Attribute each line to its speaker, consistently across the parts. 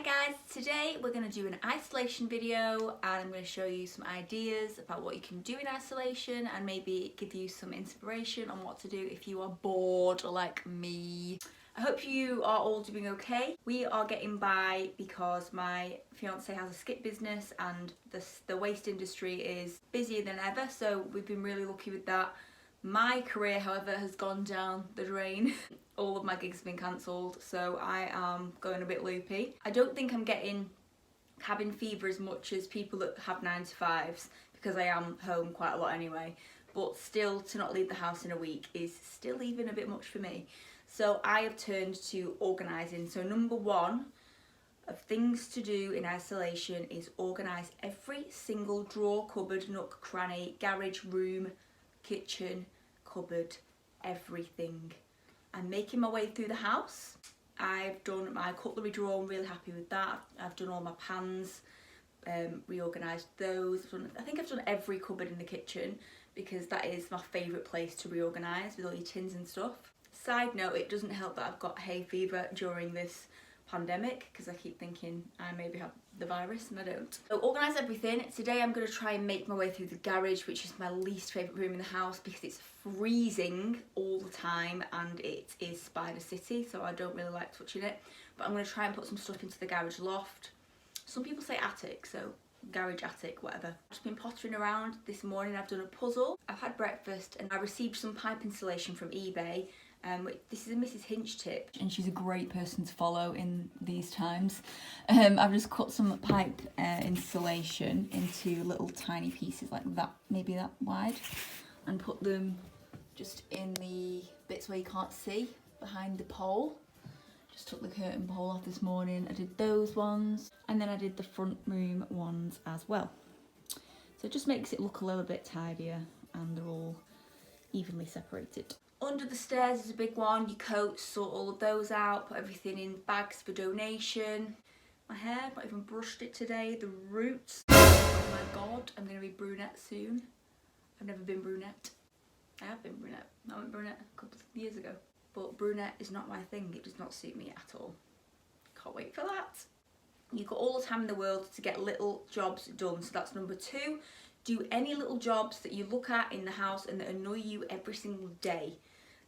Speaker 1: Hi guys, today we're going to do an isolation video and I'm going to show you some ideas about what you can do in isolation and maybe give you some inspiration on what to do if you are bored like me. I hope you are all doing okay. We are getting by because my fiance has a skip business and the waste industry is busier than ever, so we've been really lucky with that. My career, however, has gone down the drain. All of my gigs have been cancelled, so I am going a bit loopy. I don't think I'm getting cabin fever as much as people that have 9 to 5s because I am home quite a lot anyway, but still to not leave the house in a week is still even a bit much for me. So I have turned to organising. So number one of things to do in isolation is organise every single drawer, cupboard, nook, cranny, garage, room, kitchen, cupboard, everything. I'm making my way through the house. I've done my cutlery drawer, I'm really happy with that. I've done all my pans, reorganised those. I think I've done every cupboard in the kitchen because that is my favourite place to reorganise with all your tins and stuff. Side note, it doesn't help that I've got hay fever during this pandemic because I keep thinking I maybe have the virus and I don't. So organise everything. Today I'm going to try and make my way through the garage, which is my least favourite room in the house because it's freezing all the time and it is Spider City, so I don't really like touching it. But I'm going to try and put some stuff into the garage loft. Some people say attic, so garage, attic, whatever. I've just been pottering around this morning. I've done a puzzle. I've had breakfast and I received some pipe insulation from eBay. This is a Mrs. Hinch tip and she's a great person to follow in these times. I've just cut some pipe insulation into little tiny pieces like that, maybe that wide, and put them just in the bits where you can't see behind the pole. Just took the curtain pole off this morning. I did those ones and then I did the front room ones as well. So it just makes it look a little bit tidier and they're all evenly separated. Under the stairs is a big one. Your coats, sort all of those out, put everything in bags for donation. My hair, not even brushed it today. The roots, oh my god, I'm going to be brunette soon. I've never been brunette. I have been brunette. I went brunette a couple of years ago. But brunette is not my thing. It does not suit me at all. Can't wait for that. You've got all the time in the world to get little jobs done. So that's number two. Do any little jobs that you look at in the house and that annoy you every single day.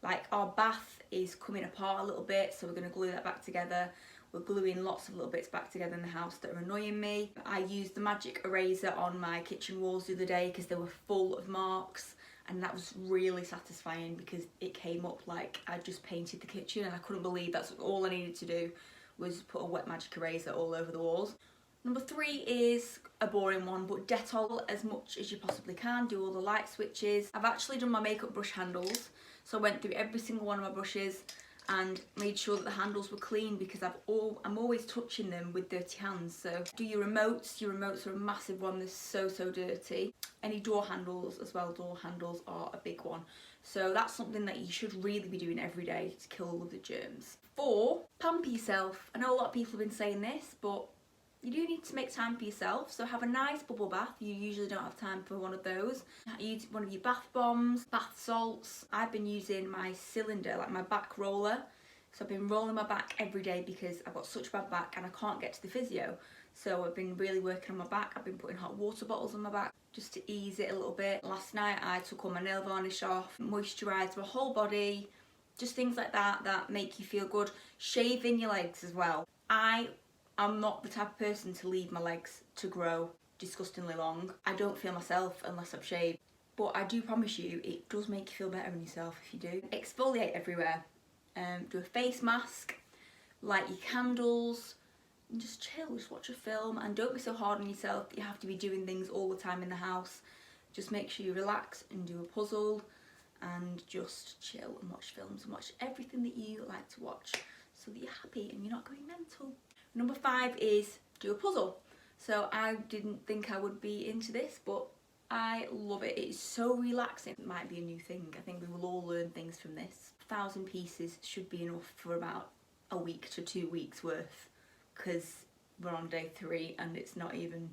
Speaker 1: Like our bath is coming apart a little bit, so we're going to glue that back together. We're gluing lots of little bits back together in the house that are annoying me. I used the magic eraser on my kitchen walls the other day because they were full of marks, and that was really satisfying because it came up like I just painted the kitchen and I couldn't believe that's all I needed to do was put a wet magic eraser all over the walls. Number three is a boring one, but Dettol as much as you possibly can. Do all the light switches. I've actually done my makeup brush handles, so I went through every single one of my brushes and made sure that the handles were clean because I'm always touching them with dirty hands. So do your remotes. Your remotes are a massive one. They're so dirty. Any door handles as well. Door handles are a big one. So that's something that you should really be doing every day to kill all of the germs. 4, pamper yourself. I know a lot of people have been saying this, but you do need to make time for yourself, so have a nice bubble bath. You usually don't have time for one of those. Use one of your bath bombs, bath salts. I've been using my cylinder, like my back roller. So I've been rolling my back every day because I've got such bad back and I can't get to the physio. So I've been really working on my back. I've been putting hot water bottles on my back just to ease it a little bit. Last night I took all my nail varnish off, moisturised my whole body, just things like that that make you feel good. Shaving your legs as well. I'm not the type of person to leave my legs to grow disgustingly long. I don't feel myself unless I've shaved. But I do promise you, it does make you feel better in yourself if you do. Exfoliate everywhere. Do a face mask, light your candles, and just chill, just watch a film. And don't be so hard on yourself that you have to be doing things all the time in the house. Just make sure you relax and do a puzzle and just chill and watch films and watch everything that you like to watch so that you're happy and you're not going mental. Number 5 is do a puzzle. So I didn't think I would be into this, but I love it. It's so relaxing. It might be a new thing. I think we will all learn things from this. 1,000 pieces should be enough for about a week to 2 weeks worth because we're on day 3 and it's not even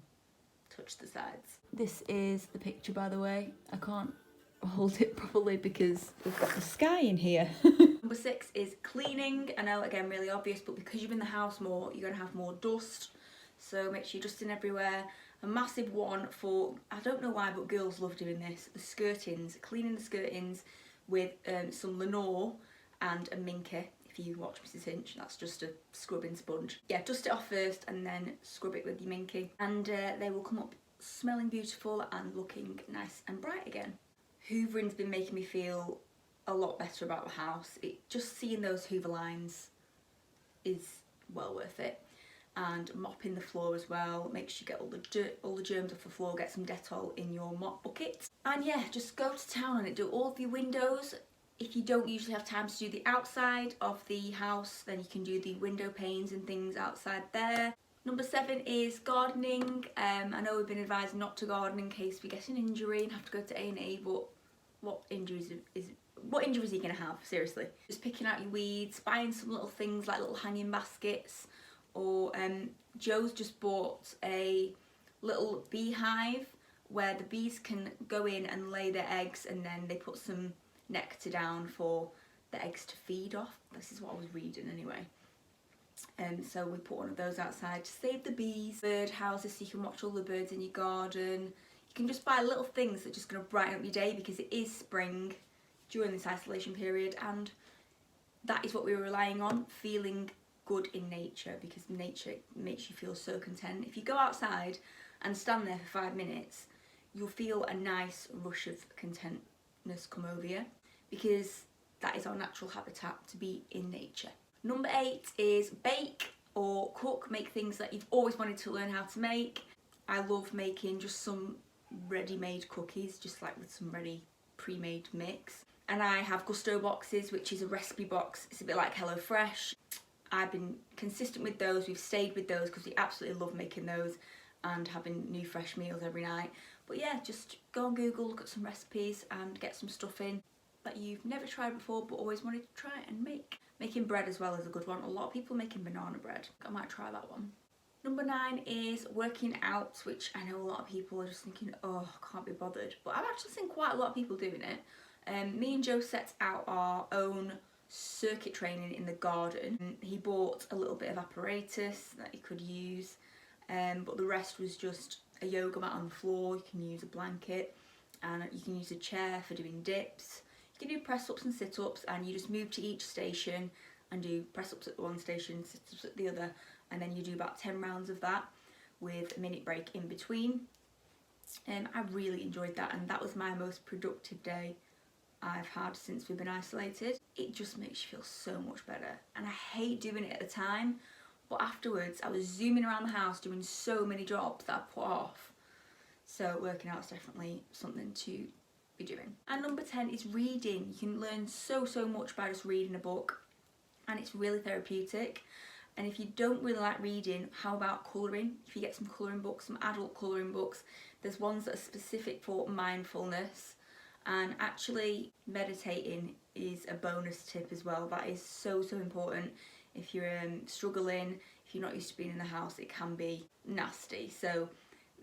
Speaker 1: touched the sides. This is the picture, by the way. I can't hold it properly because we've got the sky in here. Number 6 is cleaning. I know, again, really obvious, but because you're in the house more, you're going to have more dust. So make sure you're dusting everywhere. A massive one for, I don't know why, but girls love doing this, the skirtings. Cleaning the skirtings with some Lenore and a Minky. If you watch Mrs. Hinch, that's just a scrubbing sponge. Yeah, dust it off first and then scrub it with your Minky. And they will come up smelling beautiful and looking nice and bright again. Hoovering has been making me feel a lot better about the house. Just seeing those hoover lines is well worth it. And mopping the floor as well, make sure you get all the dirt, all the germs off the floor, get some Dettol in your mop bucket. And yeah, just go to town on it, do all of your windows. If you don't usually have time to do the outside of the house, then you can do the window panes and things outside there. Number 7 is gardening. I know we've been advised not to garden in case we get an injury and have to go to A&E, but what injuries are you going to have, seriously? Just picking out your weeds, buying some little things like little hanging baskets, or Joe's just bought a little beehive where the bees can go in and lay their eggs, and then they put some nectar down for the eggs to feed off. This is what I was reading anyway. So we put one of those outside to save the bees. Bird houses so you can watch all the birds in your garden. You can just buy little things that are just going to brighten up your day because it is spring during this isolation period, and that is what we were relying on, feeling good in nature, because nature makes you feel so content. If you go outside and stand there for 5 minutes, you'll feel a nice rush of contentness come over you, because that is our natural habitat, to be in nature. Number 8 is bake or cook, make things that you've always wanted to learn how to make. I love making just some ready-made cookies, just like with some ready pre-made mix. And I have Gusto boxes, which is a recipe box. It's a bit like HelloFresh. I've been consistent with those, we've stayed with those because we absolutely love making those and having new fresh meals every night. But yeah, just go on Google, look at some recipes and get some stuff in that you've never tried before but always wanted to try and make. Making bread as well is a good one. A lot of people making banana bread. I might try that one. Number 9 is working out, which I know a lot of people are just thinking, oh, I can't be bothered. But I've actually seen quite a lot of people doing it. Me and Joe set out our own circuit training in the garden. He bought a little bit of apparatus that he could use, but the rest was just a yoga mat on the floor. You can use a blanket and you can use a chair for doing dips. You can do press ups and sit ups, and you just move to each station and do press ups at one station, sit ups at the other, and then you do about 10 rounds of that with a minute break in between. I really enjoyed that, and that was my most productive day I've had since we've been isolated. It just makes you feel so much better, and I hate doing it at the time, but afterwards I was zooming around the house doing so many jobs that I put off. So working out is definitely something to be doing. And number 10 is reading. You can learn so much by just reading a book, and it's really therapeutic. And if you don't really like reading, how about colouring? If you get some colouring books, some adult colouring books, there's ones that are specific for mindfulness. And actually meditating is a bonus tip as well. That is so important. If you're struggling, if you're not used to being in the house, it can be nasty. So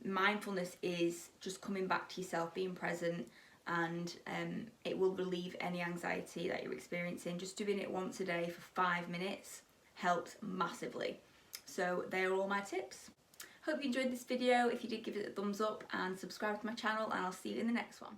Speaker 1: mindfulness is just coming back to yourself, being present, and it will relieve any anxiety that you're experiencing. Just doing it once a day for 5 minutes helps massively. So they are all my tips. Hope you enjoyed this video. If you did, give it a thumbs up and subscribe to my channel, and I'll see you in the next one.